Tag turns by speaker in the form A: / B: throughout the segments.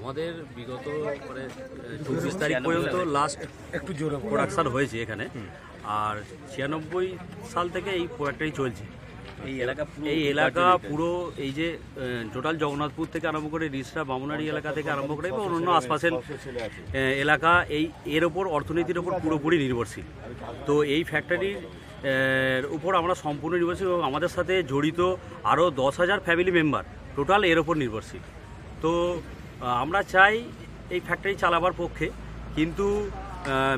A: আমাদের বিগত মানে 24 তারিখ পর্যন্ত লাস্ট একটু জোরে প্রোডাকশান হয়েছে এখানে, আর 96 সাল থেকে এই প্রোডাক্টটাই চলছে। এই এলাকা পুরো এই যে টোটাল জগন্নাথপুর থেকে আরম্ভ করে রিসরা বামুনারি এলাকা থেকে আরম্ভ করে এবং অন্যান্য আশপাশের এলাকা এর ওপর অর্থনীতির ওপর পুরোপুরি নির্ভরশীল। তো এই ফ্যাক্টরির উপর আমরা সম্পূর্ণ নির্ভরশীল এবং আমাদের সাথে জড়িত আরও 10,000 ফ্যামিলি মেম্বার টোটাল এর ওপর নির্ভরশীল। তো আমরা চাই এই ফ্যাক্টরি চালাবার পক্ষে, কিন্তু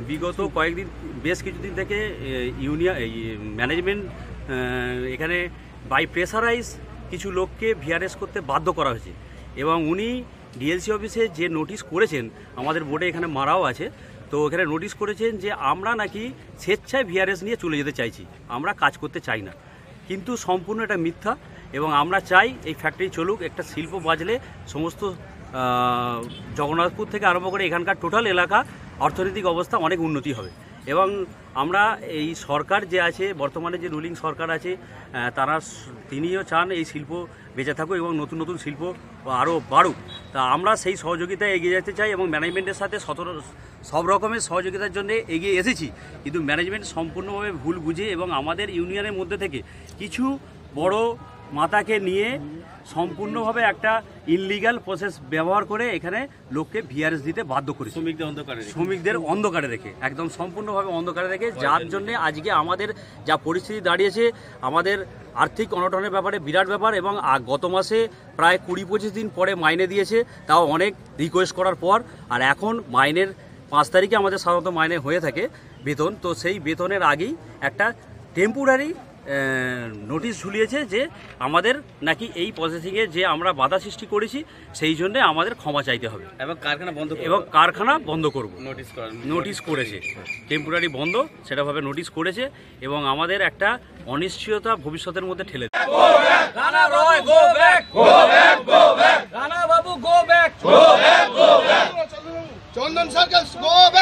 A: বিগত কয়েকদিন বেশ কিছুদিন থেকে ম্যানেজমেন্ট এখানে বাই প্রেসারাইজ কিছু লোককে ভিআরএস করতে বাধ্য করা হয়েছে এবং উনি ডিএলসি অফিসে যে নোটিশ করেছেন, আমাদের বোর্ডে এখানে মারাও আছে, তো এখানে নোটিশ করেছেন যে আমরা নাকি স্বেচ্ছায় ভিআরএস নিয়ে চলে যেতে চাইছি, আমরা কাজ করতে চাই না, কিন্তু সম্পূর্ণ এটা মিথ্যা। এবং আমরা চাই এই ফ্যাক্টরি চলুক, একটা শিল্প বাজলে সমস্ত জগন্নাথপুর থেকে আরম্ভ করে এখানকার টোটাল এলাকা অর্থনৈতিক অবস্থা অনেক উন্নতি হবে। এবং আমরা এই সরকার যে আছে বর্তমানে যে রুলিং সরকার আছে তিনিও চান এই শিল্প বেঁচে থাকুক এবং নতুন নতুন শিল্প আরও বাড়ুক। তা আমরা সেই সহযোগিতায় এগিয়ে যেতে চাই এবং ম্যানেজমেন্টের সাথে সব রকমের সহযোগিতার জন্য এগিয়ে এসেছি, কিন্তু ম্যানেজমেন্ট সম্পূর্ণভাবে ভুল বুঝে এবং আমাদের ইউনিয়নের মধ্যে থেকে কিছু বড় মাতাকে নিয়ে সম্পূর্ণভাবে একটা ইনলিগাল প্রসেস ব্যবহার করে এখানে লোককে ভিআরএস দিতে বাধ্য করেছে, শ্রমিকদের অন্ধকারে রেখে, একদম সম্পূর্ণভাবে অন্ধকারে রেখে, যার জন্য আজকে আমাদের যা পরিস্থিতি দাঁড়িয়েছে, আমাদের আর্থিক অনটনের ব্যাপারে বিরাট ব্যাপার। এবং গত মাসে প্রায় 20-25 দিন পরে মাইনে দিয়েছে, তাও অনেক রিকোয়েস্ট করার পর। আর এখন মাইনের 5 তারিখে আমাদের সাধারণত মাইনে হয়ে থাকে বেতন, তো সেই বেতনের আগেই একটা টেম্পোরারি নোটিশ ঝুলিয়েছে যে আমাদের নাকি এই প্রসেসিংয়ে যে আমরা বাধা সৃষ্টি করেছি সেই জন্য আমাদের ক্ষমা চাইতে হবে এবং কারখানা বন্ধ করব নোটিশ করেছে, টেম্পোরারি বন্ধ সেটাভাবে নোটিশ করেছে এবং আমাদের একটা অনিশ্চয়তা ভবিষ্যতের মধ্যে ঠেলে দেয়।
B: রানা রয় গো ব্যাক, রানা বাবু গো ব্যাক, চন্দন সরকার গো ব্যাক।